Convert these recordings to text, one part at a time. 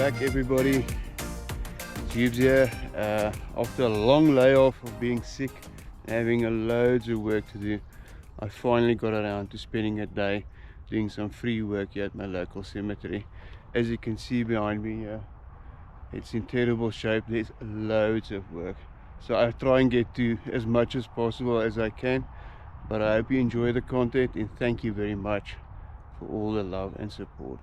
back, everybody. Jeeves here. After a long layoff of being sick and having loads of work to do, I finally got around to spending a day doing some free work here at my local cemetery. As you can see behind me here, it's in terrible shape. There's loads of work, so I try and get to as much as possible as I can. But I hope you enjoy the content, and thank you very much for all the love and support.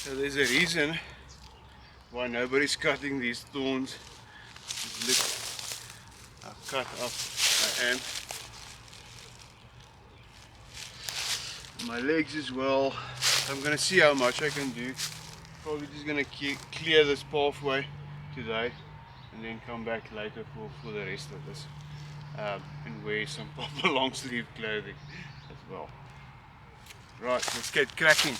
So there's a reason why nobody's cutting these thorns. Look how cut up I am. My legs as well. I'm gonna see how much I can do. Probably just gonna clear this pathway today and then come back later for the rest of this, and wear some proper long sleeve clothing as well. Right, let's get cracking.